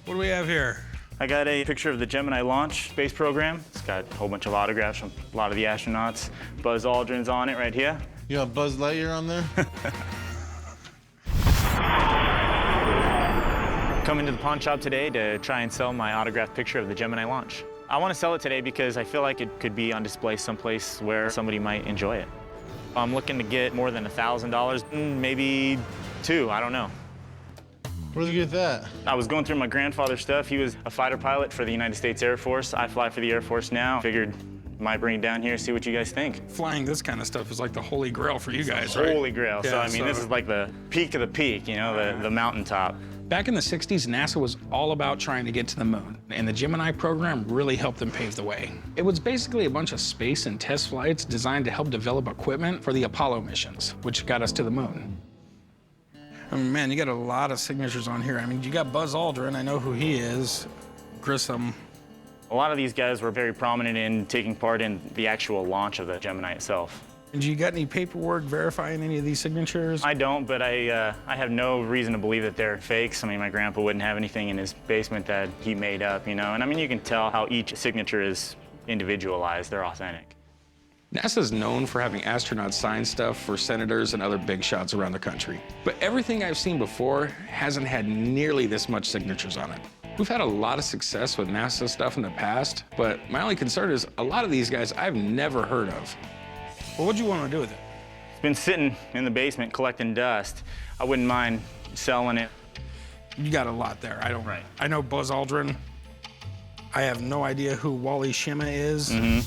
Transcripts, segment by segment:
What do we have here? I got a picture of the Gemini launch space program. It's got a whole bunch of autographs from a lot of the astronauts. Buzz Aldrin's on it right here. You got Buzz Lightyear on there? Coming to the pawn shop today to try and sell my autographed picture of the Gemini launch. I want to sell it today because I feel like it could be on display someplace where somebody might enjoy it. I'm looking to get more than $1,000, maybe $2, I don't know. Where'd you get that? I was going through my grandfather's stuff. He was a fighter pilot for the United States Air Force. I fly for the Air Force now. Figured might bring it down here, see what you guys think. Flying this kind of stuff is like the holy grail for you guys, right? Holy grail. Yeah, so, I mean, this is like the peak of the peak, you know, the mountaintop. Back in the 60s, NASA was all about trying to get to the moon, and the Gemini program really helped them pave the way. It was basically a bunch of space and test flights designed to help develop equipment for the Apollo missions, which got us to the moon. I mean, man, you got a lot of signatures on here. I mean, you got Buzz Aldrin, I know who he is, Grissom. A lot of these guys were very prominent in taking part in the actual launch of the Gemini itself. And you got any paperwork verifying any of these signatures? I don't, but I have no reason to believe that they're fakes. I mean, my grandpa wouldn't have anything in his basement that he made up, you know? And I mean, you can tell how each signature is individualized. They're authentic. NASA's known for having astronauts sign stuff for senators and other big shots around the country. But everything I've seen before hasn't had nearly this much signatures on it. We've had a lot of success with NASA stuff in the past, but my only concern is a lot of these guys I've never heard of. Well, what'd you want to do with it? It's been sitting in the basement collecting dust. I wouldn't mind selling it. You got a lot there. Right. I know Buzz Aldrin. I have no idea who Wally Schema is. Mm-hmm.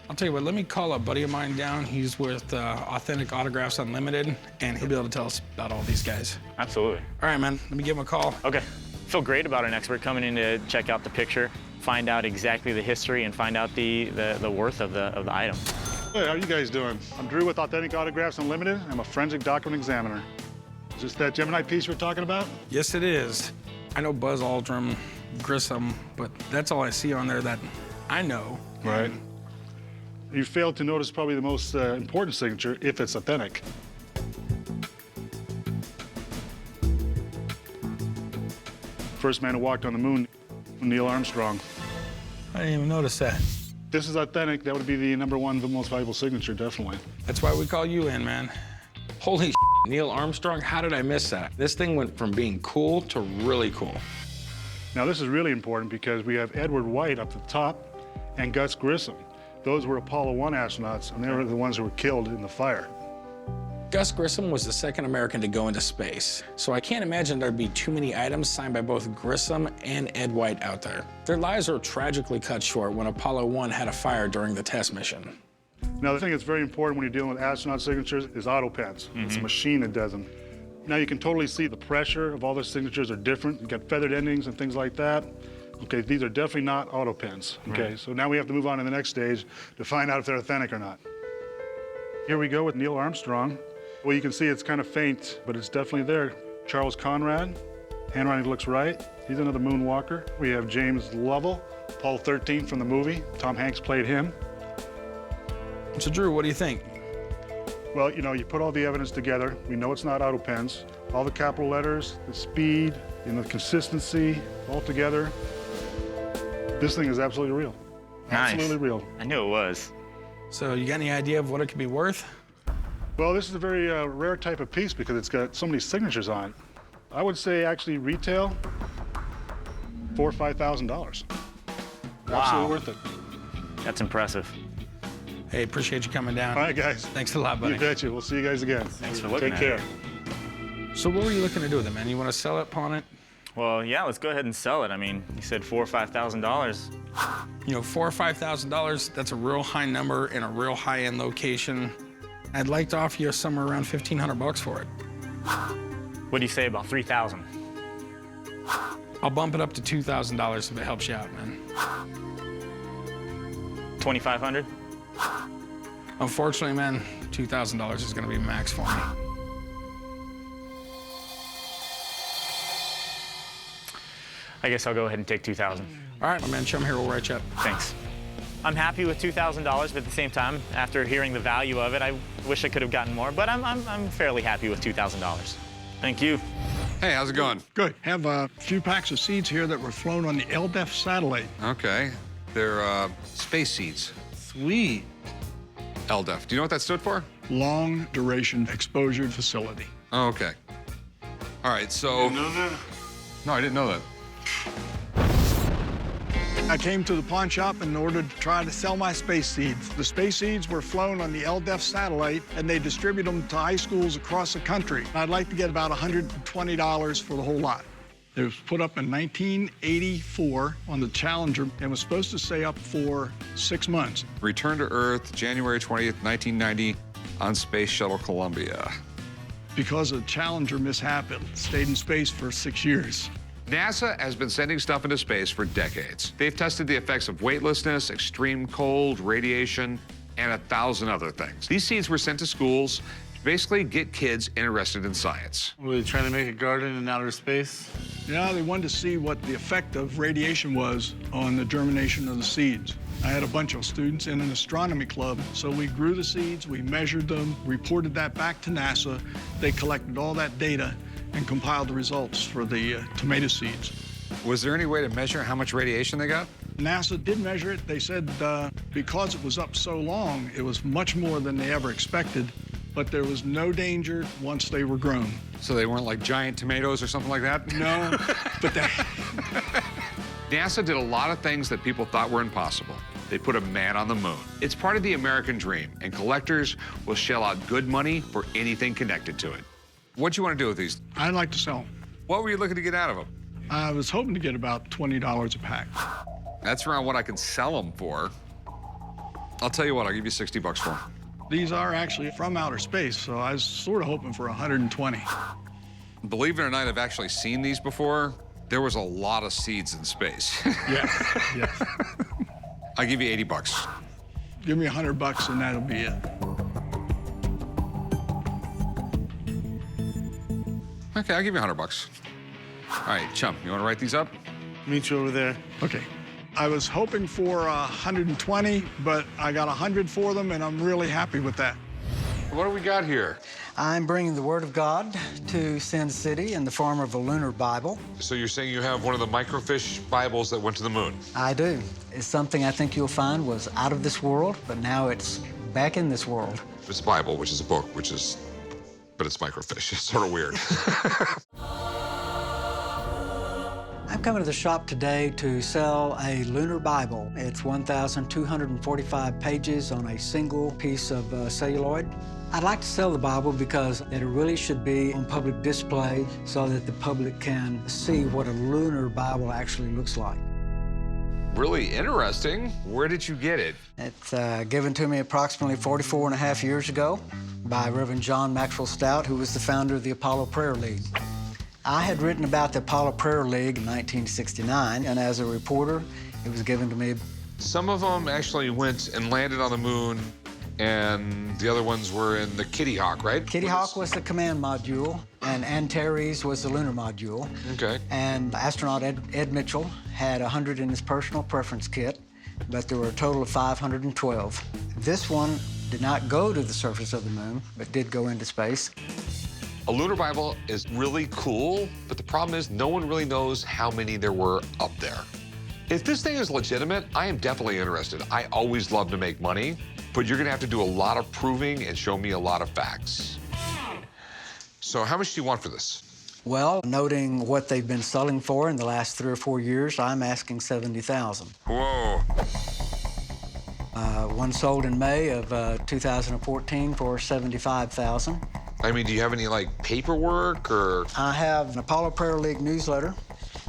I'll tell you what, let me call a buddy of mine down. He's with Authentic Autographs Unlimited, and he'll be able to tell us about all these guys. Absolutely. All right, man, let me give him a call. Okay. Feel great about an expert coming in to check out the picture, find out exactly the history, and find out the worth of the item. Hey, how are you guys doing? I'm Drew with Authentic Autographs Unlimited. I'm a forensic document examiner. Is this that Gemini piece you were talking about? Yes, it is. I know Buzz Aldrin, Grissom, but that's all I see on there that I know. Right. You failed to notice probably the most important signature, if it's authentic. First man who walked on the moon, Neil Armstrong. I didn't even notice that. This is authentic. That would be the #1 most valuable signature, definitely. That's why we call you in, man. Holy Neil Armstrong, how did I miss that? This thing went from being cool to really cool. Now, this is really important because we have Edward White up the top and Gus Grissom. Those were Apollo 1 astronauts, and they were the ones who were killed in the fire. Gus Grissom was the second American to go into space, so I can't imagine there'd be too many items signed by both Grissom and Ed White out there. Their lives were tragically cut short when Apollo 1 had a fire during the test mission. Now, the thing that's very important when you're dealing with astronaut signatures is auto pens. It's a machine that does them. Now, you can totally see the pressure of all the signatures are different. You got feathered endings and things like that. Okay, these are definitely not auto pens. Okay, so now we have to move on to the next stage to find out if they're authentic or not. Here we go with Neil Armstrong. Well, you can see it's kind of faint, but it's definitely there. Charles Conrad, handwriting looks right. He's another moonwalker. We have James Lovell, Apollo 13 from the movie. Tom Hanks played him. So, Drew, what do you think? Well, you know, you put all the evidence together. We know it's not auto pens. All the capital letters, the speed, the consistency, all together. This thing is absolutely real. Nice. Absolutely real. I knew it was. So, you got any idea of what it could be worth? Well, this is a very rare type of piece because it's got so many signatures on it. I would say actually retail, $4,000 or $5,000. Wow. Absolutely worth it. That's impressive. Hey, appreciate you coming down. All right, guys. Thanks a lot, buddy. You betcha. We'll see you guys again. Thanks for looking Take at care. it. So what were you looking to do with it, man? You want to sell it, pawn it? Well, yeah, let's go ahead and sell it. I mean, you said $4,000 or $5,000. You know, $4,000 or $5,000, that's a real high number in a real high-end location. I'd like to offer you somewhere around $1,500 for it. What do you say about $3,000? I'll bump it up to $2,000 if it helps you out, man. $2,500? Unfortunately, man, $2,000 is gonna be max for me. I guess I'll go ahead and take $2,000. All right, my man, chum here, we'll write you up. Thanks. I'm happy with $2,000, but at the same time, after hearing the value of it, I wish I could have gotten more, but I'm fairly happy with $2,000. Thank you. Hey, how's it going? Good. Have a few packs of seeds here that were flown on the LDEF satellite. Okay. They're space seeds. Sweet. LDEF. Do you know what that stood for? Long Duration Exposure Facility. Oh, okay. All right, so... You know that? No, I didn't know that. I came to the pawn shop in order to try to sell my space seeds. The space seeds were flown on the LDEF satellite, and they distribute them to high schools across the country. I'd like to get about $120 for the whole lot. It was put up in 1984 on the Challenger and was supposed to stay up for 6 months. Return to Earth, January 20th, 1990, on Space Shuttle Columbia. Because of the Challenger mishap, it stayed in space for 6 years. NASA has been sending stuff into space for decades. They've tested the effects of weightlessness, extreme cold, radiation, and 1,000 other things. These seeds were sent to schools to basically get kids interested in science. Were they trying to make a garden in outer space? Yeah, they wanted to see what the effect of radiation was on the germination of the seeds. I had a bunch of students in an astronomy club, so we grew the seeds, we measured them, reported that back to NASA. They collected all that data and compiled the results for the tomato seeds. Was there any way to measure how much radiation they got? NASA did measure it. They said because it was up so long, it was much more than they ever expected, but there was no danger once they were grown. So they weren't like giant tomatoes or something like that? No, but they... NASA did a lot of things that people thought were impossible. They put a man on the moon. It's part of the American dream, and collectors will shell out good money for anything connected to it. What do you want to do with these? I'd like to sell them. What were you looking to get out of them? I was hoping to get about $20 a pack. That's around what I can sell them for. I'll tell you what, I'll give you 60 bucks for them. These are actually from outer space, so I was sort of hoping for 120. Believe it or not, I've actually seen these before. There was a lot of seeds in space. Yes, yes. I'll give you 80 bucks. Give me $100 and that'll be it. Okay, I'll give you 100 bucks. All right, chump, you want to write these up? Meet you over there. Okay. I was hoping for 120, but I got 100 for them, and I'm really happy with that. What do we got here? I'm bringing the Word of God to Sin City in the form of a lunar Bible. So you're saying you have one of the microfiche Bibles that went to the moon? I do. It's something I think you'll find was out of this world, but now it's back in this world. It's a Bible, which is a book, but it's microfiche. It's sort of weird. I'm coming to the shop today to sell a lunar Bible. It's 1,245 pages on a single piece of celluloid. I'd like to sell the Bible because it really should be on public display so that the public can see what a lunar Bible actually looks like. Really interesting. Where did you get it? It's given to me approximately 44 and a half years ago by Reverend John Maxwell Stout, who was the founder of the Apollo Prayer League. I had written about the Apollo Prayer League in 1969, and as a reporter, it was given to me. Some of them actually went and landed on the moon, and the other ones were in the Kitty Hawk, right? Kitty Hawk was the command module, and Antares was the lunar module. Okay. And astronaut Ed Mitchell had 100 in his personal preference kit, but there were a total of 512. This one did not go to the surface of the moon, but did go into space. A lunar Bible is really cool, but the problem is no one really knows how many there were up there. If this thing is legitimate, I am definitely interested. I always love to make money, but you're gonna have to do a lot of proving and show me a lot of facts. So how much do you want for this? Well, noting what they've been selling for in the last 3 or 4 years, I'm asking $70,000. Whoa. One sold in May of 2014 for $75,000. I mean, do you have any, like, paperwork or? I have an Apollo Prayer League newsletter,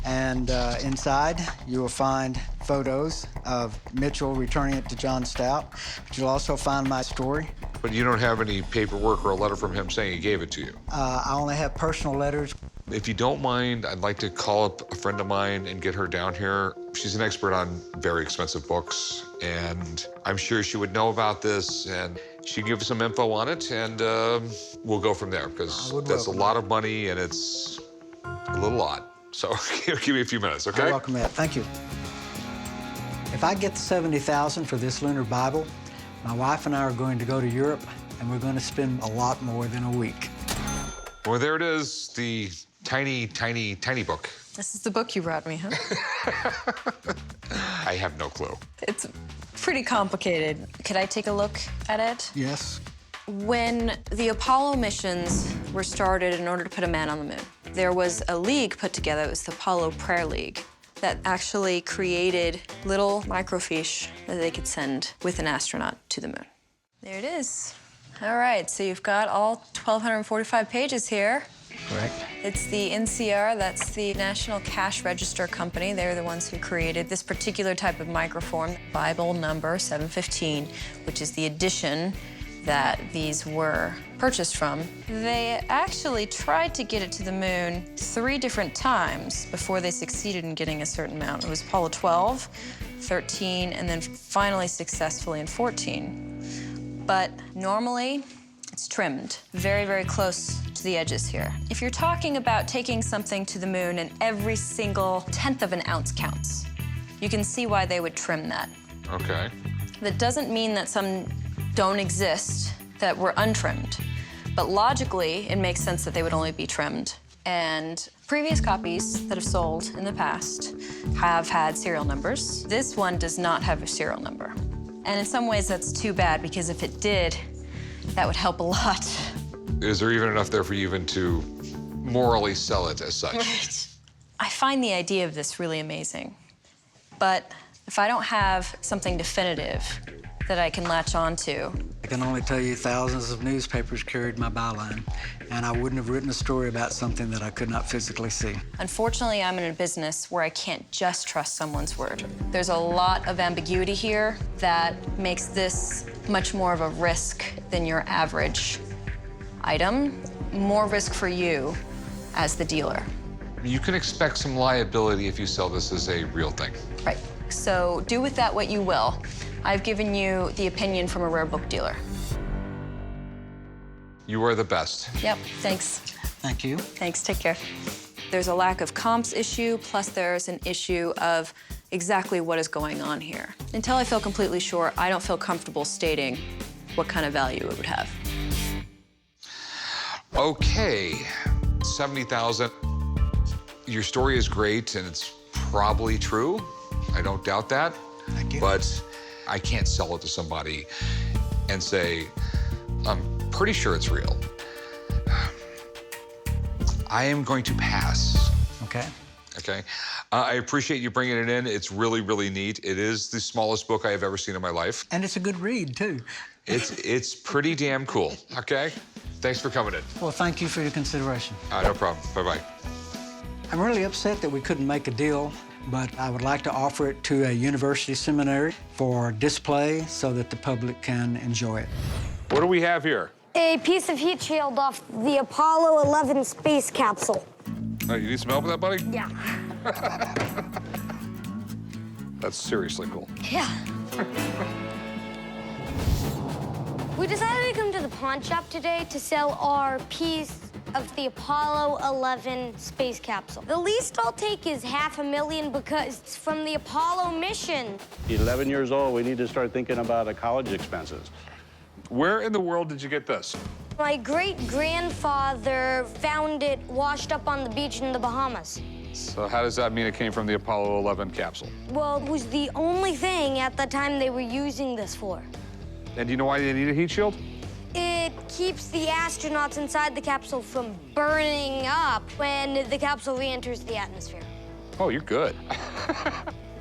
and inside you will find photos of Mitchell returning it to John Stout, but you'll also find my story. But you don't have any paperwork or a letter from him saying he gave it to you? I only have personal letters. If you don't mind, I'd like to call up a friend of mine and get her down here. She's an expert on very expensive books, and I'm sure she would know about this, and she'd give some info on it, and we'll go from there, because that's a lot of money, and it's a little odd. So give me a few minutes, okay? You're welcome, Matt. Thank you. If I get the $70,000 for this lunar Bible, my wife and I are going to go to Europe, and we're going to spend a lot more than a week. Well, there it is, the tiny, tiny, tiny book. This is the book you brought me, huh? I have no clue. It's pretty complicated. Could I take a look at it? Yes. When the Apollo missions were started in order to put a man on the moon, there was a league put together. It was the Apollo Prayer League that actually created little microfiche that they could send with an astronaut to the moon. There it is. All right, so you've got all 1,245 pages here. Correct. It's the NCR, that's the National Cash Register Company. They're the ones who created this particular type of microform, Bible number 715, which is the edition that these were purchased from. They actually tried to get it to the moon 3 different times before they succeeded in getting a certain amount. It was Apollo 12, 13, and then finally successfully in 14. But normally, it's trimmed very, very close to the edges here. If you're talking about taking something to the moon and every single 1/10 of an ounce counts, you can see why they would trim that. Okay. That doesn't mean that some don't exist that were untrimmed, but logically, it makes sense that they would only be trimmed. And previous copies that have sold in the past have had serial numbers. This one does not have a serial number. And in some ways, that's too bad, because if it did, that would help a lot. Is there even enough there for you even to morally sell it as such? Right. I find the idea of this really amazing. But if I don't have something definitive that I can latch onto. I can only tell you thousands of newspapers carried my byline, and I wouldn't have written a story about something that I could not physically see. Unfortunately, I'm in a business where I can't just trust someone's word. There's a lot of ambiguity here that makes this much more of a risk than your average item. More risk for you as the dealer. You can expect some liability if you sell this as a real thing. Right. So do with that what you will. I've given you the opinion from a rare book dealer. You are the best. Yep, thanks. Thank you. Thanks, take care. There's a lack of comps issue, plus there's an issue of exactly what is going on here. Until I feel completely sure, I don't feel comfortable stating what kind of value it would have. Okay, 70,000. Your story is great, and it's probably true. I don't doubt that. Thank you. But I can't sell it to somebody and say, I'm pretty sure it's real. I am going to pass. Okay. Okay. I appreciate you bringing it in. It's really, really neat. It is the smallest book I have ever seen in my life. And it's a good read, too. It's pretty damn cool. Okay. Thanks for coming in. Well, thank you for your consideration. No problem. Bye-bye. I'm really upset that we couldn't make a deal, but I would like to offer it to a university seminary for display so that the public can enjoy it. What do we have here? A piece of heat shield off the Apollo 11 space capsule. You need some help with that, buddy? Yeah. That's seriously cool. Yeah. We decided to come to the pawn shop today to sell our piece of the Apollo 11 space capsule. The least I'll take is $500,000 because it's from the Apollo mission. 11 years old, we need to start thinking about college expenses. Where in the world did you get this? My great-grandfather found it washed up on the beach in the Bahamas. So how does that mean it came from the Apollo 11 capsule? Well, it was the only thing at the time they were using this for. And do you know why they need a heat shield? It keeps the astronauts inside the capsule from burning up when the capsule re-enters the atmosphere. Oh, you're good.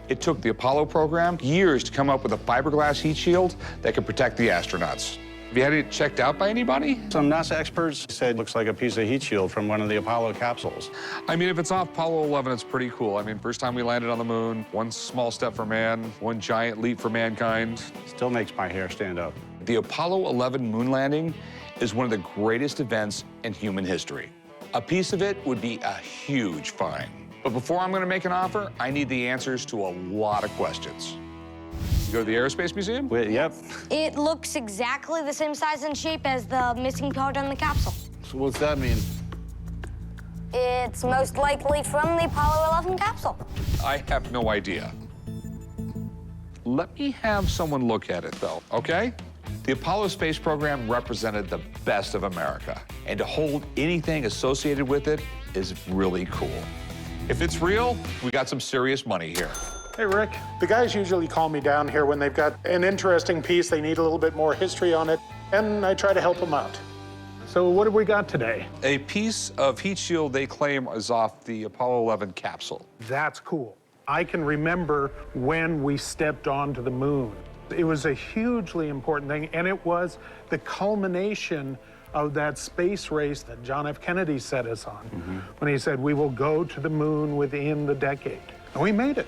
It took the Apollo program years to come up with a fiberglass heat shield that could protect the astronauts. Have you had it checked out by anybody? Some NASA experts said it looks like a piece of heat shield from one of the Apollo capsules. I mean, if it's off Apollo 11, it's pretty cool. I mean, first time we landed on the moon, one small step for man, one giant leap for mankind. Still makes my hair stand up. The Apollo 11 moon landing is one of the greatest events in human history. A piece of it would be a huge find. But before I'm gonna make an offer, I need the answers to a lot of questions. You go to the Aerospace Museum? Yep. It looks exactly the same size and shape as the missing part on the capsule. So what's that mean? It's most likely from the Apollo 11 capsule. I have no idea. Let me have someone look at it, though, okay? The Apollo space program represented the best of America, and to hold anything associated with it is really cool. If it's real, we got some serious money here. Hey, Rick. The guys usually call me down here when they've got an interesting piece, they need a little bit more history on it, and I try to help them out. So what have we got today? A piece of heat shield they claim is off the Apollo 11 capsule. That's cool. I can remember when we stepped onto the moon. It was a hugely important thing, and it was the culmination of that space race that John F. Kennedy set us on when he said, we will go to the moon within the decade. And we made it.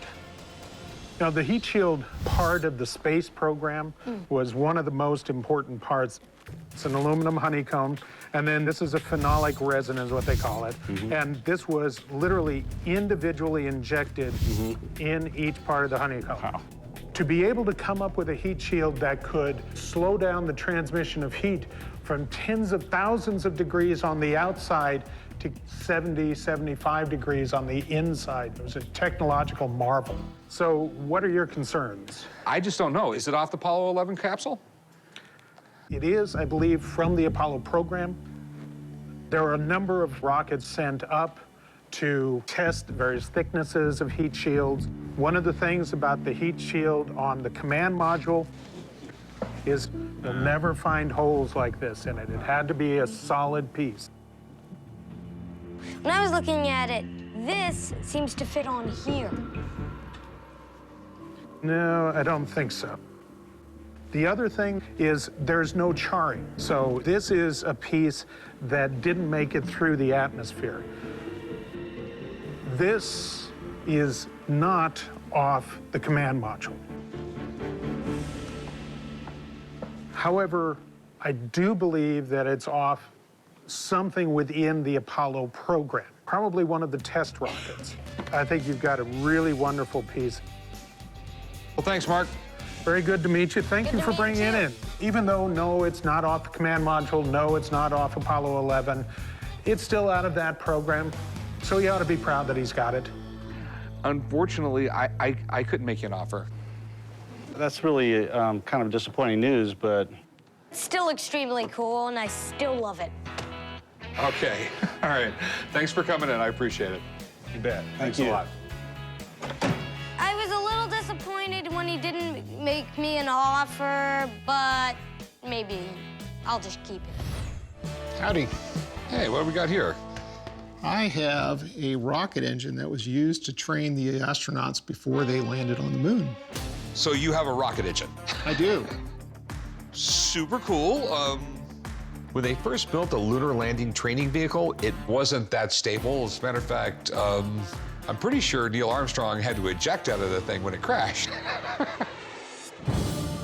Now, the heat shield part of the space program was one of the most important parts. It's an aluminum honeycomb, and then this is a phenolic resin is what they call it. And this was literally individually injected in each part of the honeycomb. Wow. To be able to come up with a heat shield that could slow down the transmission of heat from tens of thousands of degrees on the outside to 70, 75 degrees on the inside. It was a technological marvel. So what are your concerns? I just don't know. Is it off the Apollo 11 capsule? It is, I believe, from the Apollo program. There are a number of rockets sent up to test various thicknesses of heat shields. One of the things about the heat shield on the command module is you'll never find holes like this in it. It had to be a solid piece. When I was looking at it, this seems to fit on here. No, I don't think so. The other thing is there's no charring. So this is a piece that didn't make it through the atmosphere. This is not off the command module. However, I do believe that it's off something within the Apollo program, probably one of the test rockets. I think you've got a really wonderful piece. Well, thanks, Mark. Very good to meet you. Thank you for bringing it in. Even though, no, it's not off the command module, no, it's not off Apollo 11, it's still out of that program, so he ought to be proud that he's got it. Unfortunately, I couldn't make you an offer. That's really kind of disappointing news, but... It's still extremely cool, and I still love it. Okay. All right. Thanks for coming in. I appreciate it. You bet. Thanks a lot. I was a little disappointed when he didn't make me an offer, but maybe I'll just keep it. Howdy. Hey, what do we got here? I have a rocket engine that was used to train the astronauts before they landed on the moon. So you have a rocket engine? I do. Super cool. When they first built the lunar landing training vehicle, it wasn't that stable. As a matter of fact, I'm pretty sure Neil Armstrong had to eject out of the thing when it crashed.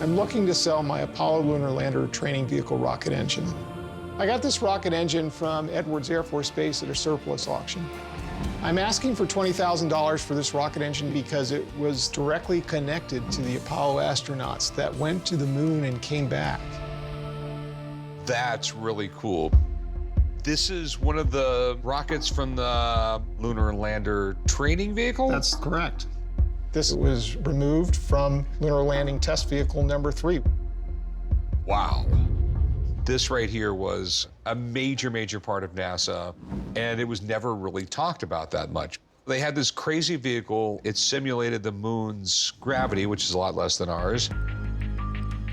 I'm looking to sell my Apollo lunar lander training vehicle rocket engine. I got this rocket engine from Edwards Air Force Base at a surplus auction. I'm asking for $20,000 for this rocket engine because it was directly connected to the Apollo astronauts that went to the moon and came back. That's really cool. This is one of the rockets from the lunar lander training vehicle? That's correct. This was removed from lunar landing test vehicle number 3. Wow. This right here was a major, major part of NASA, and it was never really talked about that much. They had this crazy vehicle. It simulated the moon's gravity, which is a lot less than ours.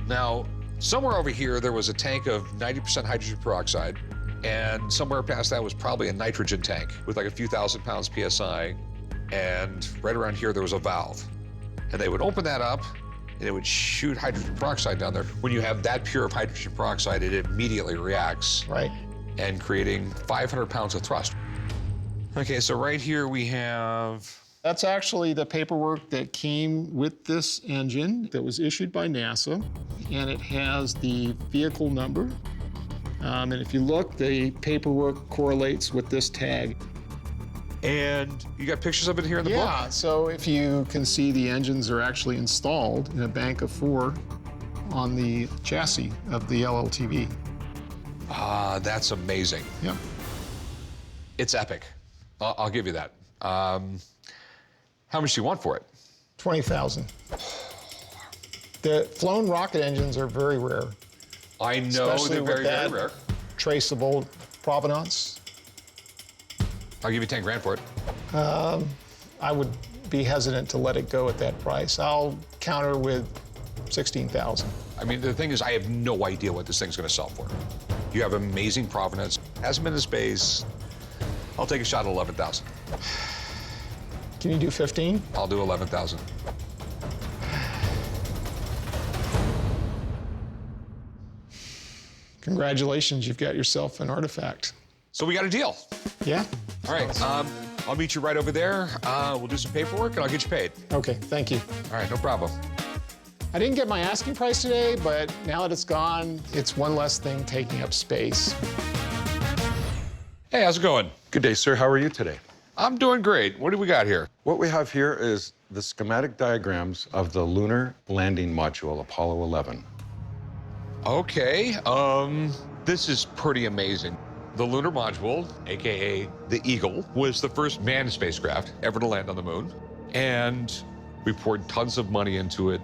Now, somewhere over here, there was a tank of 90% hydrogen peroxide, and somewhere past that was probably a nitrogen tank with like a few thousand pounds PSI, and right around here, there was a valve. And they would open that up, and it would shoot hydrogen peroxide down there. When you have that pure of hydrogen peroxide, it immediately reacts. Right. And creating 500 pounds of thrust. Okay, so right here we have... That's actually the paperwork that came with this engine that was issued by NASA, and it has the vehicle number. And if you look, the paperwork correlates with this tag. And you got pictures of it here in the book? Yeah, so if you can see, the engines are actually installed in a bank of 4 on the chassis of the LLTV. Ah, that's amazing. Yep. It's epic. I'll give you that. How much do you want for it? $20,000. The flown rocket engines are very rare. I know they're very, very rare. Traceable provenance. I'll give you 10 grand for it. I would be hesitant to let it go at that price. I'll counter with 16,000. I mean, the thing is, I have no idea what this thing's gonna sell for. You have amazing provenance, hasn't been in space. I'll take a shot at 11,000. Can you do 15? I'll do 11,000. Congratulations, you've got yourself an artifact. So we got a deal. Yeah? All right, I'll meet you right over there. We'll do some paperwork and I'll get you paid. Okay, thank you. All right, no problem. I didn't get my asking price today, but now that it's gone, it's one less thing taking up space. Hey, how's it going? Good day, sir. How are you today? I'm doing great. What do we got here? What we have here is the schematic diagrams of the lunar landing module, Apollo 11. Okay, this is pretty amazing. The lunar module, AKA the Eagle, was the first manned spacecraft ever to land on the moon. And we poured tons of money into it.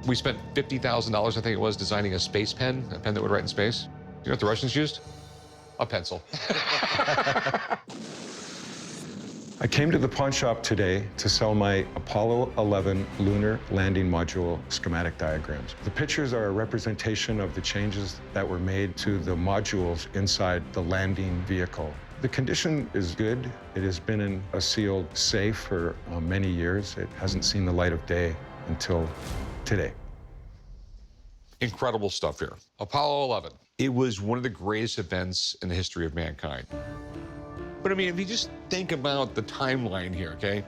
We spent $50,000, I think it was, designing a space pen, a pen that would write in space. You know what the Russians used? A pencil. I came to the pawn shop today to sell my Apollo 11 lunar landing module schematic diagrams. The pictures are a representation of the changes that were made to the modules inside the landing vehicle. The condition is good. It has been in a sealed safe for many years. It hasn't seen the light of day until today. Incredible stuff here. Apollo 11. It was one of the greatest events in the history of mankind. But I mean, if you just think about the timeline here, okay?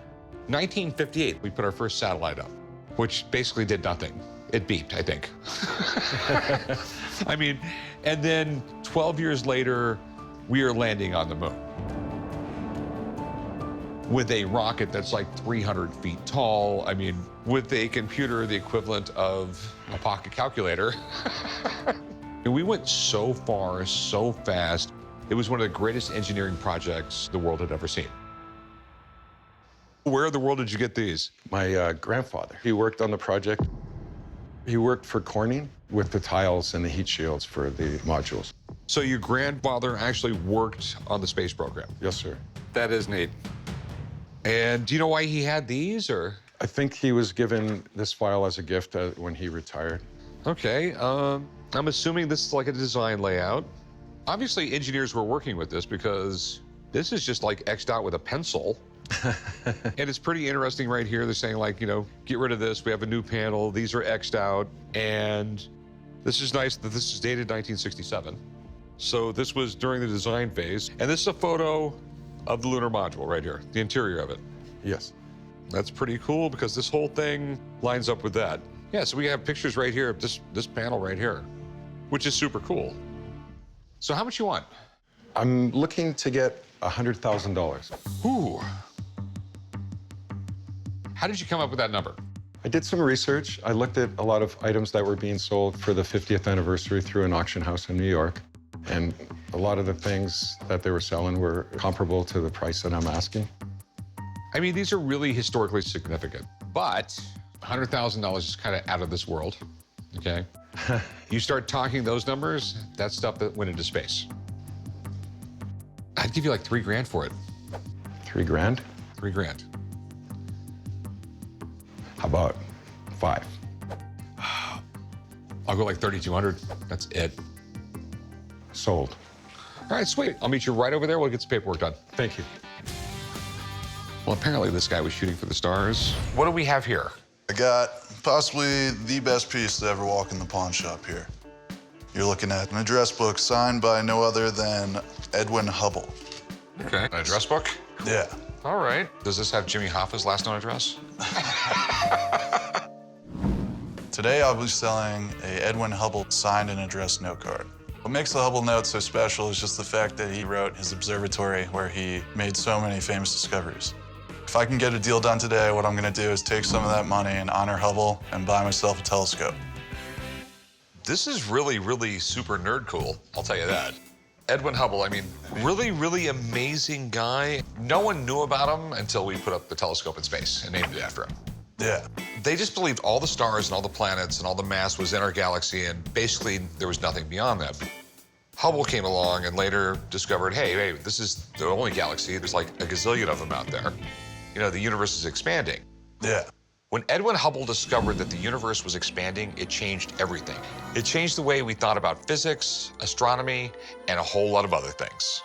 1958, we put our first satellite up, which basically did nothing. It beeped, I think. I mean, and then 12 years later, we are landing on the moon with a rocket that's like 300 feet tall. I mean, with a computer the equivalent of a pocket calculator. And we went so far, so fast. It was one of the greatest engineering projects the world had ever seen. Where in the world did you get these? My grandfather, he worked on the project. He worked for Corning with the tiles and the heat shields for the modules. So your grandfather actually worked on the space program? Yes, sir. That is neat. And do you know why he had these, or? I think he was given this file as a gift when he retired. Okay, I'm assuming this is like a design layout. Obviously, engineers were working with this because this is just like X'd out with a pencil. And it's pretty interesting right here. They're saying like, you know, get rid of this. We have a new panel. These are X'd out. And this is nice that this is dated 1967. So this was during the design phase. And this is a photo of the lunar module right here, the interior of it. Yes. That's pretty cool because this whole thing lines up with that. Yeah, so we have pictures right here of this panel right here, which is super cool. So how much you want? I'm looking to get $100,000. Ooh. How did you come up with that number? I did some research. I looked at a lot of items that were being sold for the 50th anniversary through an auction house in New York. And a lot of the things that they were selling were comparable to the price that I'm asking. I mean, these are really historically significant, but $100,000 is kind of out of this world, okay? You start talking those numbers, that's stuff that went into space. I'd give you like 3 grand for it. 3 grand? 3 grand. How about 5? I'll go like 3,200. That's it. Sold. All right, sweet. I'll meet you right over there. We'll get some paperwork done. Thank you. Well, apparently this guy was shooting for the stars. What do we have here? I got possibly the best piece to ever walk in the pawn shop here. You're looking at an address book signed by no other than Edwin Hubble. Okay, an address book? Yeah. All right. Does this have Jimmy Hoffa's last known address? Today I'll be selling a Edwin Hubble signed and addressed note card. What makes the Hubble note so special is just the fact that he wrote his observatory where he made so many famous discoveries. If I can get a deal done today, what I'm gonna do is take some of that money and honor Hubble and buy myself a telescope. This is really, really super nerd cool, I'll tell you that. Edwin Hubble, I mean, really, really amazing guy. No one knew about him until we put up the telescope in space and named it after him. Yeah. They just believed all the stars and all the planets and all the mass was in our galaxy, and basically there was nothing beyond that. Hubble came along and later discovered, hey, this is the only galaxy. There's like a gazillion of them out there. You know, the universe is expanding. Yeah. When Edwin Hubble discovered that the universe was expanding, it changed everything. It changed the way we thought about physics, astronomy, and a whole lot of other things.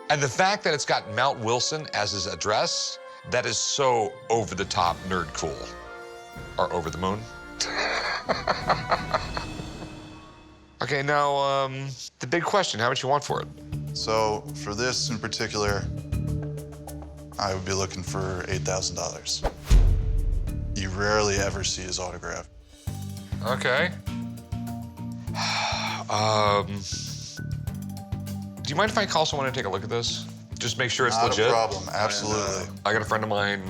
And the fact that it's got Mount Wilson as his address, that is so over-the-top nerd cool. Or over the moon. Okay, now, the big question, how much you want for it? So for this in particular, I would be looking for $8,000. You rarely ever see his autograph. Okay. Do you mind if I call someone and take a look at this? Just make sure it's Not legit? a problem, absolutely. I got a friend of mine,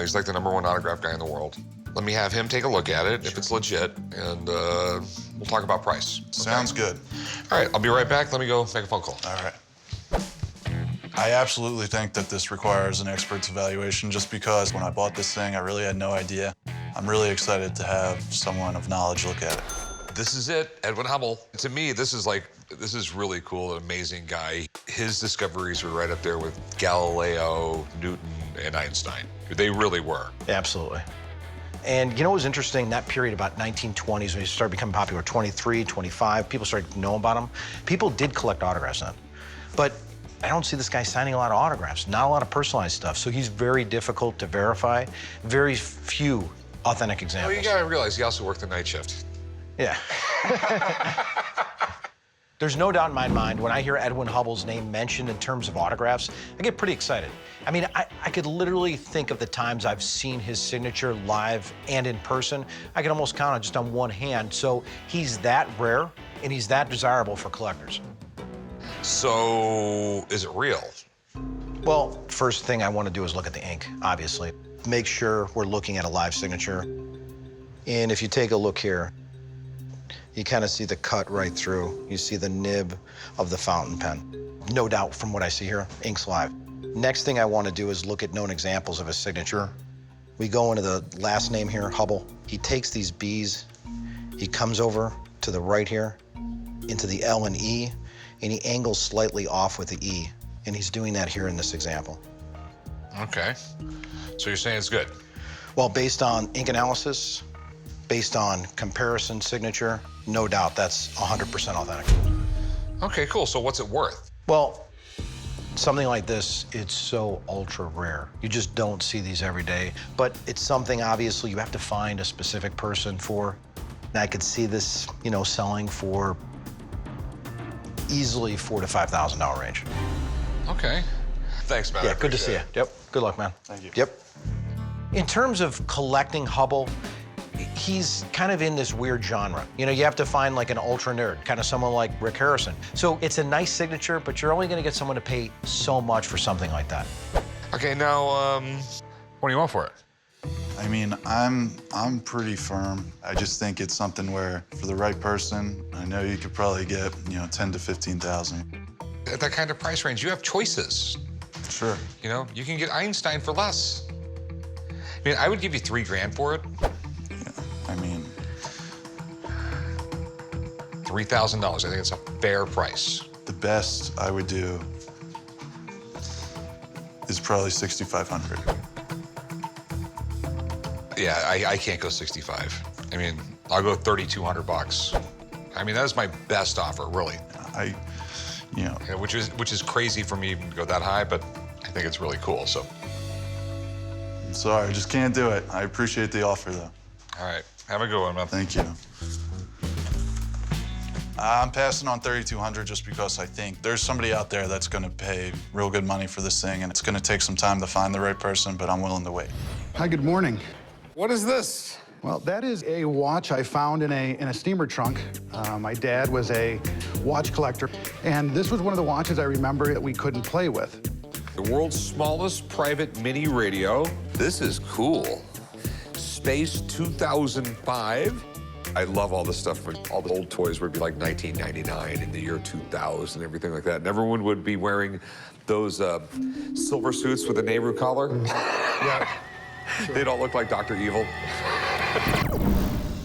he's like the #1 autograph guy in the world. Let me have him take a look at it, if it's legit, and we'll talk about price. Okay? Sounds good. All right, I'll be right back. Let me go make a phone call. All right. I absolutely think that this requires an expert's evaluation just because when I bought this thing, I really had no idea. I'm really excited to have someone of knowledge look at it. This is it, Edwin Hubble. To me, this is really cool, an amazing guy. His discoveries were right up there with Galileo, Newton, and Einstein. They really were. Absolutely. And you know what was interesting? That period, about 1920s, when he started becoming popular, 23, 25, people started to know about him. People did collect autographs then. But I don't see this guy signing a lot of autographs, not a lot of personalized stuff. So he's very difficult to verify. Very few authentic examples. Well, you gotta realize he also worked the night shift. Yeah. There's no doubt in my mind, when I hear Edwin Hubble's name mentioned in terms of autographs, I get pretty excited. I mean, I could literally think of the times I've seen his signature live and in person. I can almost count it just on one hand. So he's that rare, and he's that desirable for collectors. So, is it real? Well, first thing I want to do is look at the ink, obviously. Make sure we're looking at a live signature. And if you take a look here, you kind of see the cut right through. You see the nib of the fountain pen. No doubt from what I see here, ink's live. Next thing I want to do is look at known examples of his signature. We go into the last name here, Hubble. He takes these B's, he comes over to the right here, into the L and E, and he angles slightly off with the E. And he's doing that here in this example. Okay. So you're saying it's good? Well, based on ink analysis, based on comparison signature, no doubt that's 100% authentic. Okay, cool. So what's it worth? Well, something like this, it's so ultra rare. You just don't see these every day. But it's something, obviously, you have to find a specific person for. And I could see this, you know, selling for easily $4,000 to $5,000 range. Okay. Thanks, man. Yeah, good to see you. Yep. Good luck, man. Thank you. Yep. In terms of collecting Hubble, he's kind of in this weird genre. You know, you have to find like an ultra nerd, kind of someone like Rick Harrison. So it's a nice signature, but you're only going to get someone to pay so much for something like that. Okay, now, what do you want for it? I mean, I'm pretty firm. I just think it's something where, for the right person, I know you could probably get, you know, 10 to 15,000. At that kind of price range, you have choices. Sure. You know, you can get Einstein for less. I mean, I would give you $3,000 for it. Yeah, I mean, $3,000. I think it's a fair price. the best I would do is probably 6,500. Yeah, I can't go 65. I mean, I'll go 3,200 bucks. I mean, that is my best offer, really. You know, yeah, which is crazy for me even to go that high, but I think it's really cool. So, I'm sorry, I just can't do it. I appreciate the offer, though. All right, have a good one, man. Thank you. I'm passing on 3,200 just because I think there's somebody out there that's going to pay real good money for this thing, and it's going to take some time to find the right person, but I'm willing to wait. Hi, good morning. What is this? Well, that is a watch I found in a steamer trunk. My dad was a watch collector, and this was one of the watches I remember that we couldn't play with. The world's smallest private mini radio. This is cool. Space 2005. I love all this stuff. All the old toys would be like 1999 in the year 2000 and everything like that. And everyone would be wearing those silver suits with a Nehru collar. Yeah. They'd all look like Dr. Evil.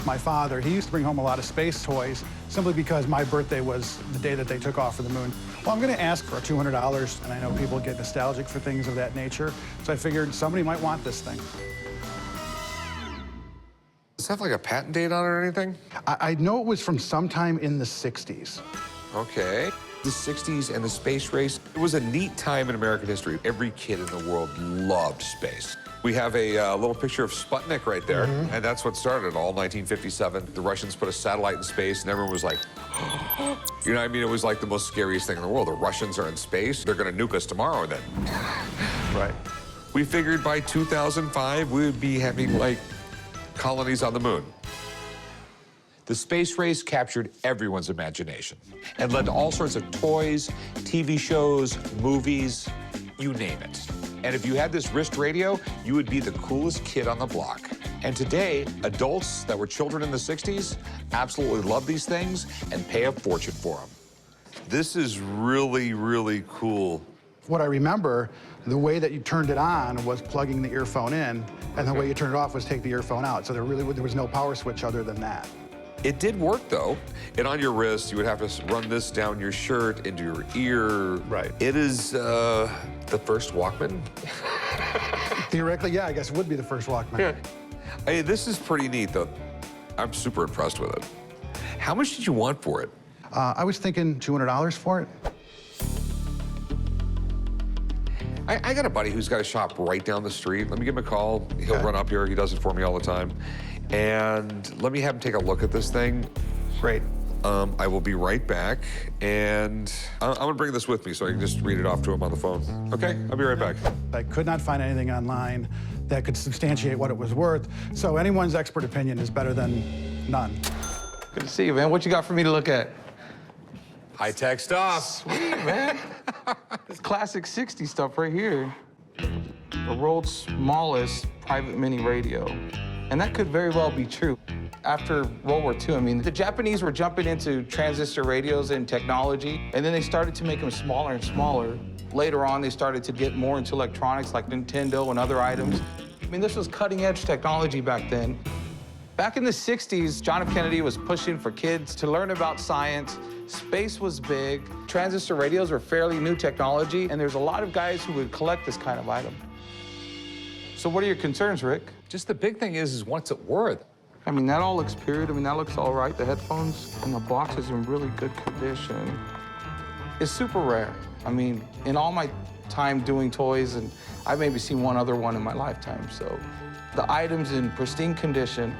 my father. He used to bring home a lot of space toys simply because my birthday was the day that they took off for the moon. Well, I'm going to ask for $200, and I know people get nostalgic for things of that nature, so I figured somebody might want this thing. Does it have like a patent date on it or anything? I know it was from sometime in the 60s. Okay. The 60s and the space race, it was a neat time in American history. Every kid in the world loved space. We have a little picture of Sputnik right there, and that's what started it all, 1957. The Russians put a satellite in space, and everyone was like, you know what I mean? It was like the most scariest thing in the world. The Russians are in space. They're going to nuke us tomorrow then. Right. We figured by 2005, we would be having, like, colonies on the moon. The space race captured everyone's imagination and led to all sorts of toys, TV shows, movies, you name it. And if you had this wrist radio, you would be the coolest kid on the block. And today, adults that were children in the 60s absolutely love these things and pay a fortune for them. This is really, really cool. What I remember, the way that you turned it on was plugging the earphone in, and the way you turned it off was take the earphone out. So there was no power switch other than that. It did work, though. And on your wrist, you would have to run this down your shirt, into your ear. Right. It is the first Walkman. Theoretically, yeah, I guess it would be the first Walkman. Yeah. Hey, this is pretty neat, though. I'm super impressed with it. How much did you want for it? I was thinking $200 for it. I got a buddy who's got a shop right down the street. Let me give him a call. He'll run up here. He does it for me all the time. And let me have him take a look at this thing. Great. I will be right back, and I'm gonna bring this with me so I can just read it off to him on the phone. Okay, I'll be right back. I could not find anything online that could substantiate what it was worth, so anyone's expert opinion is better than none. Good to see you, man. What you got for me to look at? High-tech stuff. Sweet, man. This classic 60s stuff right here. The world's smallest private mini radio. And that could very well be true. After World War II, I mean, the Japanese were jumping into transistor radios and technology, and then they started to make them smaller and smaller. Later on, they started to get more into electronics like Nintendo and other items. I mean, this was cutting-edge technology back then. Back in the 60s, John F. Kennedy was pushing for kids to learn about science. Space was big. Transistor radios were fairly new technology, and there's a lot of guys who would collect this kind of item. So what are your concerns, Rick? Just the big thing is what's it worth? I mean, that all looks period. I mean, that looks all right. The headphones and the box is in really good condition. It's super rare. I mean, in all my time doing toys, and I've maybe seen one other one in my lifetime, so the item's in pristine condition.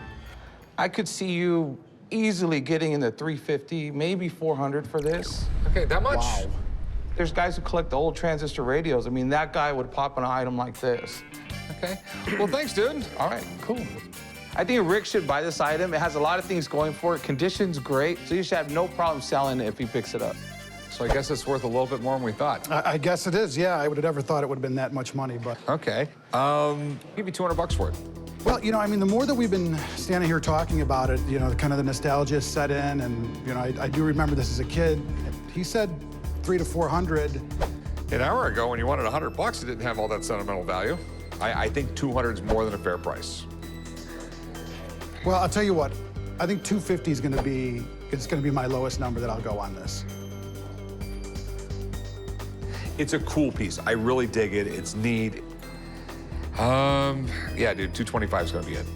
I could see you easily getting in the $350, maybe $400 for this. Okay, that much? Wow. There's guys who collect the old transistor radios. I mean, that guy would pop an item like this. Okay. Well, thanks, dude. All right, cool. I think Rick should buy this item. It has a lot of things going for it. Condition's great, so you should have no problem selling it if he picks it up. So I guess it's worth a little bit more than we thought. I guess it is, yeah. I would have never thought it would have been that much money, but... Okay. Give me $200 for it. Well, you know, I mean, the more that we've been standing here talking about it, you know, kind of the nostalgia set in, and, you know, I do remember this as a kid. He said $300 to $400. An hour ago, when you wanted $100, it didn't have all that sentimental value. I think 200 is more than a fair price. Well, I'll tell you what. I think 250 is going to be, it's going to be my lowest number that I'll go on this. It's a cool piece. I really dig it. It's neat. Yeah, dude, 225 is going to be it.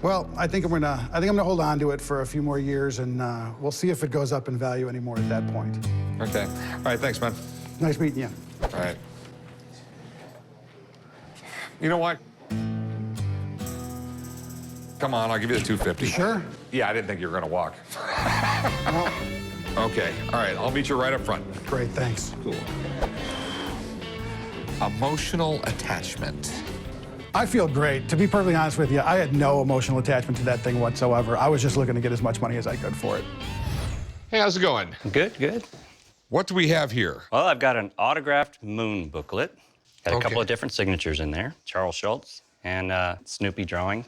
Well, I think I'm gonna hold on to it for a few more years, and we'll see if it goes up in value anymore at that point. Okay. All right, thanks, man. Nice meeting you. All right. You know what? Come on, I'll give you the 250. Sure? Yeah, I didn't think you were gonna walk. Okay, all right, I'll meet you right up front. Great, thanks. Cool. Emotional attachment. I feel great. To be perfectly honest with you, I had no emotional attachment to that thing whatsoever. I was just looking to get as much money as I could for it. Hey, how's it going? Good, good. What do we have here? Well, I've got an autographed moon booklet. Got a couple of different signatures in there. Charles Schultz and Snoopy drawing.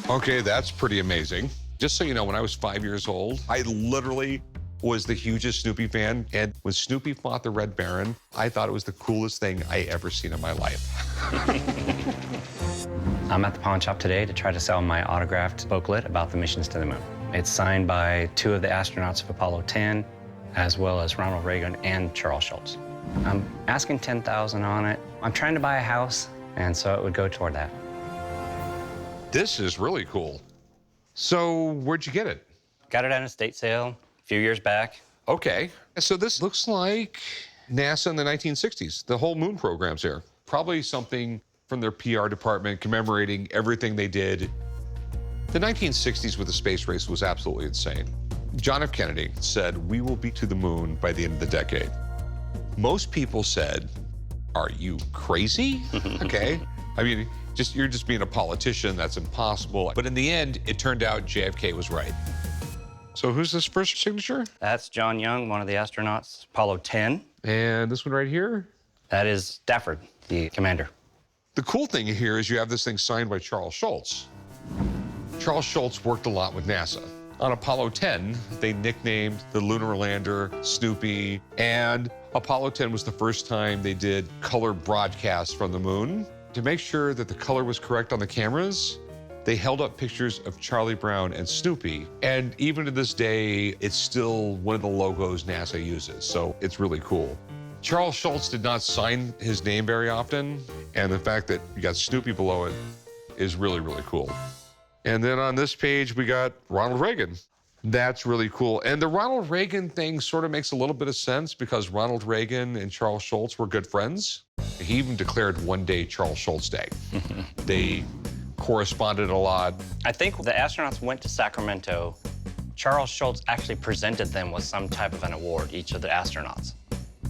Okay, that's pretty amazing. Just so you know, when I was 5 years old, I literally was the hugest Snoopy fan. And when Snoopy fought the Red Baron, I thought it was the coolest thing I ever seen in my life. I'm at the pawn shop today to try to sell my autographed booklet about the missions to the moon. It's signed by 2 of the astronauts of Apollo 10, as well as Ronald Reagan and Charles Schultz. I'm asking $10,000 on it. I'm trying to buy a house, and so it would go toward that. This is really cool. So where'd you get it? Got it at an estate sale a few years back. Okay. So this looks like NASA in the 1960s. The whole moon program's here. Probably something from their PR department commemorating everything they did. The 1960s with the space race was absolutely insane. John F. Kennedy said, "We will be to the moon by the end of the decade." Most people said, "Are you crazy?" Okay. I mean, you're just being a politician. That's impossible. But in the end, it turned out JFK was right. So who's this first signature? That's John Young, one of the astronauts, Apollo 10. And this one right here? That is Stafford, the commander. The cool thing here is you have this thing signed by Charles Schultz. Charles Schultz worked a lot with NASA. On Apollo 10, they nicknamed the lunar lander Snoopy, and Apollo 10 was the first time they did color broadcasts from the moon. To make sure that the color was correct on the cameras, they held up pictures of Charlie Brown and Snoopy, and even to this day, it's still one of the logos NASA uses, so it's really cool. Charles Schultz did not sign his name very often, and the fact that you got Snoopy below it is really, really cool. And then on this page, we got Ronald Reagan. That's really cool. And the Ronald Reagan thing sort of makes a little bit of sense because Ronald Reagan and Charles Schultz were good friends. He even declared one day Charles Schultz Day. They corresponded a lot. I think the astronauts went to Sacramento. Charles Schultz actually presented them with some type of an award, each of the astronauts.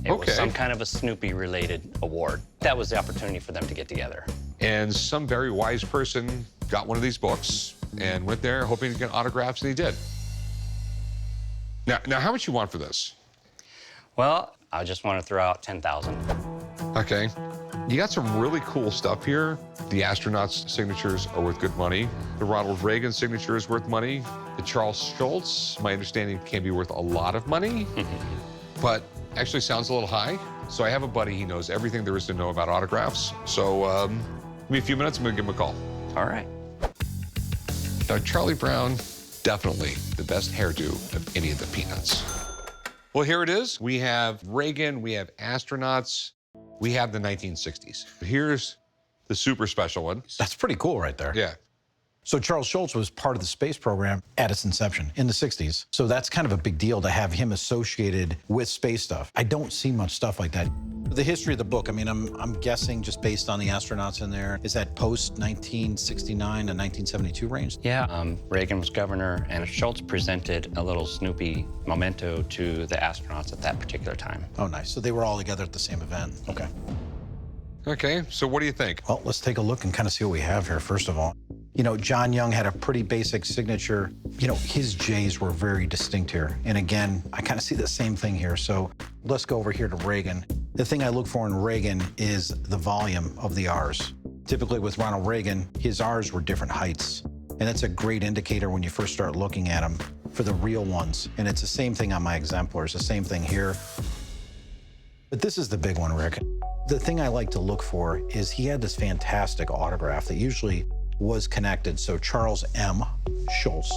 It was some kind of a Snoopy-related award. That was the opportunity for them to get together. And some very wise person got one of these books and went there hoping to get autographs, and he did. Now, how much you want for this? Well, I just want to throw out $10,000. Okay. You got some really cool stuff here. The astronauts' signatures are worth good money. The Ronald Reagan signature is worth money. The Charles Schultz, my understanding, can be worth a lot of money, but actually sounds a little high. So I have a buddy, he knows everything there is to know about autographs. So give me a few minutes, I'm gonna give him a call. All right. Now, Charlie Brown, definitely the best hairdo of any of the Peanuts. Well, here it is. We have Reagan, we have astronauts, we have the 1960s. Here's the super special one. That's pretty cool right there. Yeah. So Charles Schultz was part of the space program at its inception in the 60s. So that's kind of a big deal to have him associated with space stuff. I don't see much stuff like that. The history of the book, I mean, I'm guessing just based on the astronauts in there, is that post-1969 to 1972 range? Yeah, Reagan was governor, and Schultz presented a little Snoopy memento to the astronauts at that particular time. Oh, nice. So they were all together at the same event. Okay. Okay, so what do you think? Well, let's take a look and kind of see what we have here, first of all. You know, John Young had a pretty basic signature. You know, his J's were very distinct here. And again, I kind of see the same thing here. So let's go over here to Reagan. The thing I look for in Reagan is the volume of the R's. Typically with Ronald Reagan, his R's were different heights. And that's a great indicator when you first start looking at them for the real ones. And it's the same thing on my exemplars, the same thing here. But this is the big one, Rick. The thing I like to look for is he had this fantastic autograph that usually was connected. So Charles M. Schultz,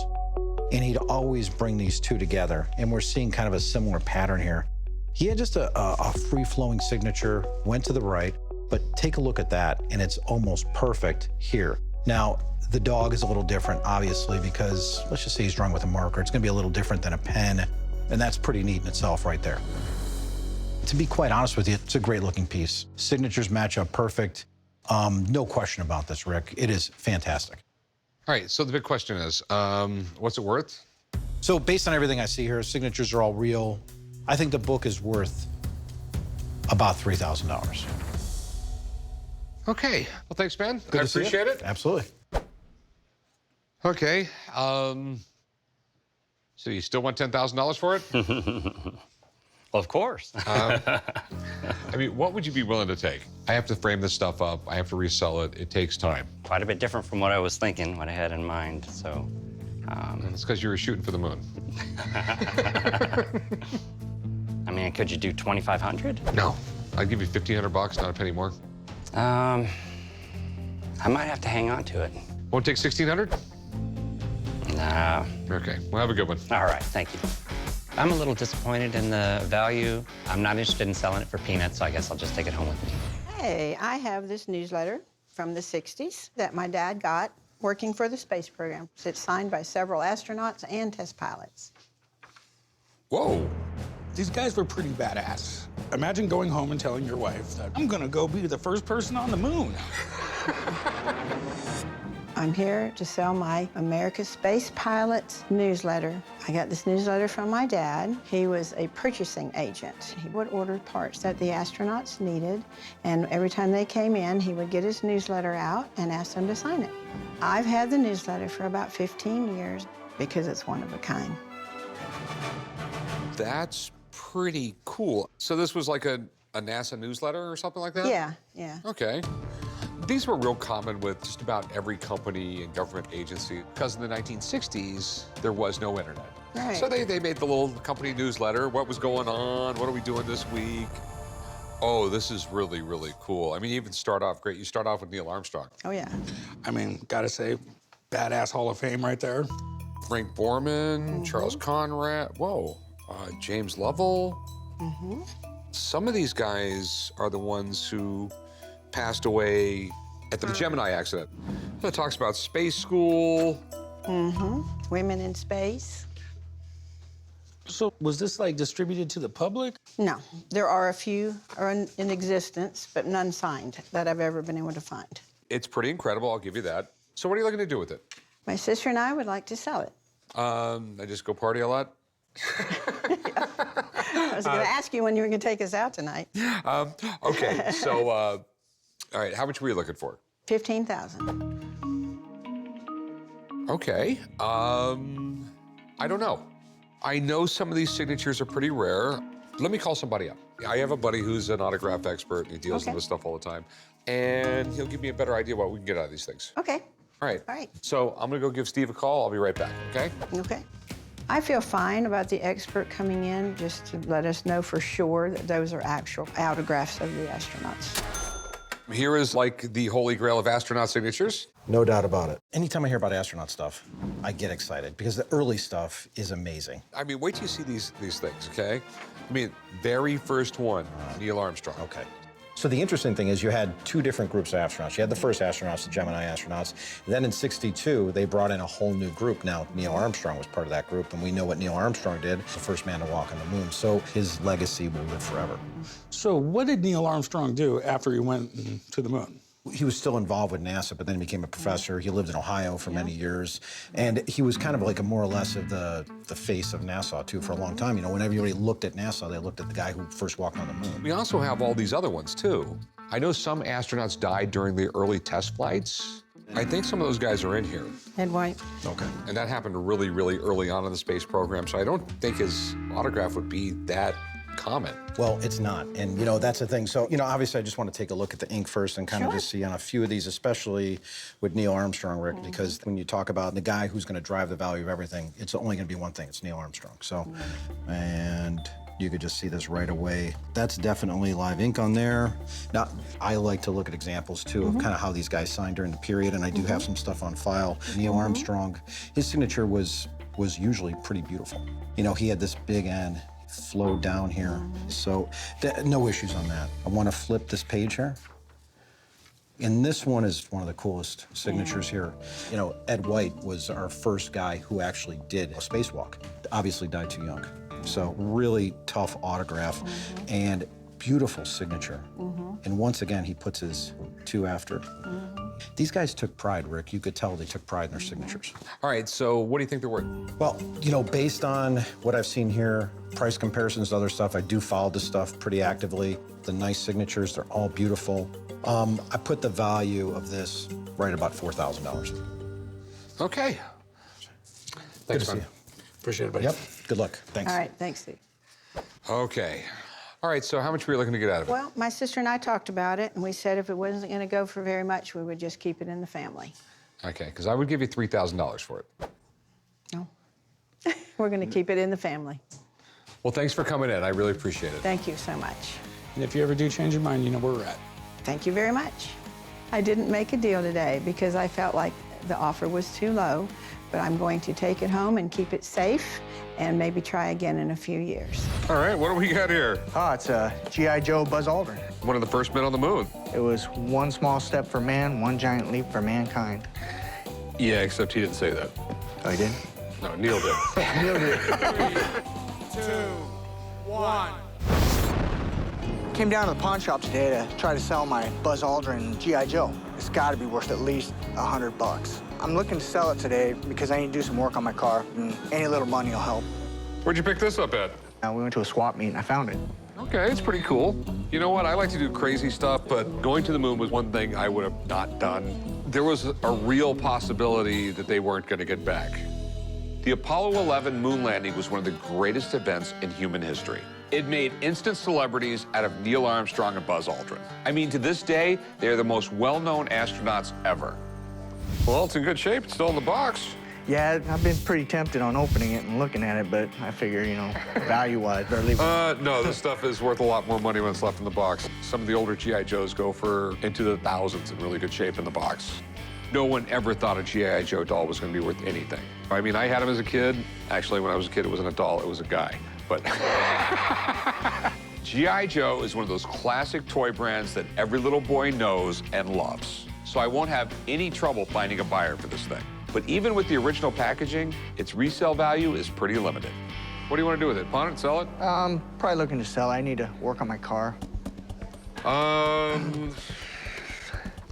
and he'd always bring these two together. And we're seeing kind of a similar pattern here. He had just a free-flowing signature, went to the right, but take a look at that, and it's almost perfect here. Now, the dog is a little different, obviously, because let's just say he's drawn with a marker. It's gonna be a little different than a pen, and that's pretty neat in itself right there. To be quite honest with you, it's a great-looking piece. Signatures match up perfect. No question about this, Rick. It is fantastic. All right, so the big question is, what's it worth? So based on everything I see here, signatures are all real. I think the book is worth about $3,000. Okay, well, thanks, man. Good I to see you. appreciate it. Absolutely. Okay, so you still want $10,000 for it? Well, of course. I mean, what would you be willing to take? I have to frame this stuff up. I have to resell it. It takes time. Quite a bit different from what I was thinking, what I had in mind, so. It's because you were shooting for the moon. I mean, could you do 2,500? No, I'd give you $1,500, not a penny more. I might have to hang on to it. Won't take 1,600? Nah. Okay, well, have a good one. All right, thank you. I'm a little disappointed in the value. I'm not interested in selling it for peanuts, so I guess I'll just take it home with me. Hey, I have this newsletter from the 60s that my dad got working for the space program. It's signed by several astronauts and test pilots. Whoa. These guys were pretty badass. Imagine going home and telling your wife that I'm gonna go be the first person on the moon. I'm here to sell my America's Space Pilots newsletter. I got this newsletter from my dad. He was a purchasing agent. He would order parts that the astronauts needed, and every time they came in, he would get his newsletter out and ask them to sign it. I've had the newsletter for about 15 years because it's one of a kind. That's pretty cool. So this was like a NASA newsletter or something like that? Yeah, yeah. Okay. These were real common with just about every company and government agency, because in the 1960s, there was no internet. Right. So they made the little company newsletter, what was going on, what are we doing this week? Oh, this is really, really cool. I mean, you even start off great. You start off with Neil Armstrong. Oh, yeah. I mean, gotta say, badass Hall of Fame right there. Frank Borman, Charles Conrad, whoa, James Lovell. Some of these guys are the ones who passed away at the Gemini accident. It talks about space school. Women in space. So was this like distributed to the public? No, there are a few are in existence, but none signed that I've ever been able to find. It's pretty incredible, I'll give you that. So what are you looking to do with it? My sister and I would like to sell it. I just go party a lot? I was going to ask you when you were going to take us out tonight. Okay, so, all right, how much were you looking for? $15,000. Okay, I don't know. I know some of these signatures are pretty rare. Let me call somebody up. I have a buddy who's an autograph expert, and he deals with this stuff all the time. And he'll give me a better idea what we can get out of these things. Okay. All right. All right. So I'm gonna go give Steve a call. I'll be right back, okay? Okay. I feel fine about the expert coming in just to let us know for sure that those are actual autographs of the astronauts. Here is like the holy grail of astronaut signatures. No doubt about it. Anytime I hear about astronaut stuff, I get excited because the early stuff is amazing. I mean, wait till you see these things, okay? I mean, very first one, Neil Armstrong. Okay. So the interesting thing is you had two different groups of astronauts. You had the first astronauts, the Gemini astronauts. Then in '62, they brought in a whole new group. Now, Neil Armstrong was part of that group, and we know what Neil Armstrong did, the first man to walk on the moon. So his legacy will live forever. So what did Neil Armstrong do after he went to the moon? He was still involved with NASA, but then he became a professor. He lived in Ohio for many years, and he was kind of like a more or less of the face of NASA, too, for a long time. You know, whenever anybody looked at NASA, they looked at the guy who first walked on the moon. We also have all these other ones, too. I know some astronauts died during the early test flights. I think some of those guys are in here. Ed White. Okay. And that happened really, really early on in the space program, so I don't think his autograph would be that common. Well, it's not, and you know, that's the thing. So, you know, obviously I just want to take a look at the ink first and kind of just see on a few of these, especially with Neil Armstrong, Rick, because when you talk about the guy who's going to drive the value of everything, it's only going to be one thing, it's Neil Armstrong. So, and you could just see this right away. That's definitely live ink on there. Now, I like to look at examples, too, of kind of how these guys signed during the period, and I do have some stuff on file. Neil Armstrong, his signature was usually pretty beautiful. You know, he had this big N, flowed down here. So no issues on that. I want to flip this page here. And this one is one of the coolest signatures here. You know, Ed White was our first guy who actually did a spacewalk. Obviously died too young. So really tough autograph and beautiful signature. And once again, he puts his two after. These guys took pride, Rick. You could tell they took pride in their signatures. All right, so what do you think they're worth? Well, you know, based on what I've seen here, price comparisons to other stuff, I do follow this stuff pretty actively. The nice signatures, they're all beautiful. I put the value of this right about $4,000. Okay. Good to see you. Appreciate it, buddy. Yep, good luck. Thanks. All right, thanks, Steve. Okay. All right, so how much were you looking to get out of it? Well, my sister and I talked about it, and we said if it wasn't going to go for very much, we would just keep it in the family. Okay, because I would give you $3,000 for it. No. We're going to keep it in the family. Well, thanks for coming in. I really appreciate it. Thank you so much. And if you ever do change your mind, you know where we're at. Thank you very much. I didn't make a deal today because I felt like the offer was too low, but I'm going to take it home and keep it safe and maybe try again in a few years. All right, what do we got here? Oh, it's a GI Joe Buzz Aldrin. One of the first men on the moon. It was one small step for man, one giant leap for mankind. Yeah, except he didn't say that. Oh, he did? No, Neil did. Neil did. 3, 2, 1. Came down to the pawn shop today to try to sell my Buzz Aldrin GI Joe. It's got to be worth at least $100. I'm looking to sell it today because I need to do some work on my car, and any little money will help. Where'd you pick this up at? We went to a swap meet and I found it. Okay, it's pretty cool. You know what? I like to do crazy stuff, but going to the moon was one thing I would have not done. There was a real possibility that they weren't going to get back. The Apollo 11 moon landing was one of the greatest events in human history. It made instant celebrities out of Neil Armstrong and Buzz Aldrin. I mean, to this day, they are the most well-known astronauts ever. Well, it's in good shape. It's still in the box. Yeah, I've been pretty tempted on opening it and looking at it, but I figure, you know, value-wise, better leave it. No, this stuff is worth a lot more money when it's left in the box. Some of the older GI Joes go for into the thousands in really good shape in the box. No one ever thought a GI Joe doll was going to be worth anything. I mean, I had him as a kid. Actually, when I was a kid, it wasn't a doll, it was a guy. But GI Joe is one of those classic toy brands that every little boy knows and loves. So I won't have any trouble finding a buyer for this thing. But even with the original packaging, its resale value is pretty limited. What do you want to do with it? Pawn it, sell it? Probably looking to sell. I need to work on my car. I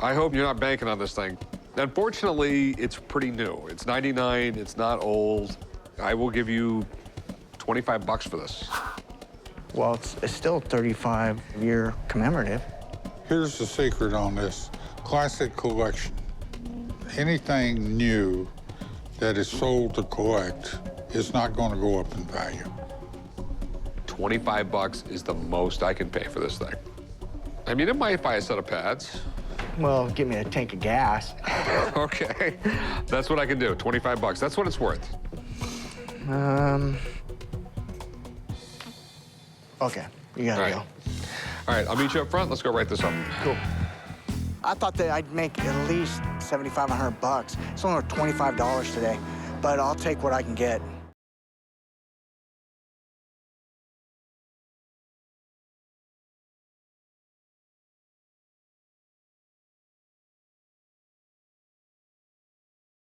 hope you're not banking on this thing. Unfortunately, it's pretty new. It's 99, it's not old. I will give you 25 bucks for this. Well, it's still 35-year commemorative. Here's the secret on this. Classic collection. Anything new that is sold to collect is not going to go up in value. 25 bucks is the most I can pay for this thing. I mean, it might buy a set of pads. Well, give me a tank of gas. Okay, that's what I can do, 25 bucks. That's what it's worth. Okay, you got it, Joe. All right, I'll meet you up front. Let's go write this up. Cool. I thought that I'd make at least $7,500 bucks. It's only worth $25 today, but I'll take what I can get.